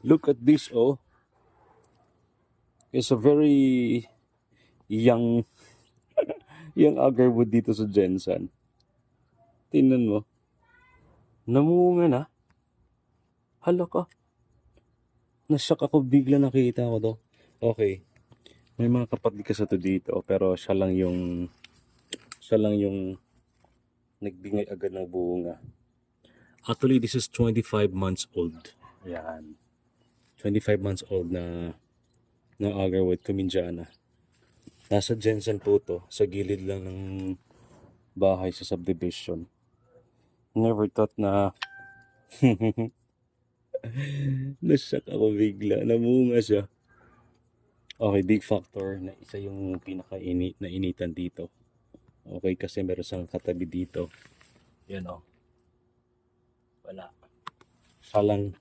Look at this, oh. It's a very young agarwood dito sa Jensan. Tingnan mo. Namunga na. Hala ka. Nashock ako bigla nakita ko to. Okay. May mga kapatid kasi to dito pero siya lang yung nagbingay agad ng bunga. Actually, this is 25 months old. Ayan. 25 months old na agarwood Kuminjana. Nasa Jensen po to, sa gilid lang ng bahay sa subdivision. Never thought na nashock ako bigla. Namunga siya. Okay, big factor na isa yung initan dito. Okay, kasi meron siyang katabi dito. Yan o. Wala. Siya lang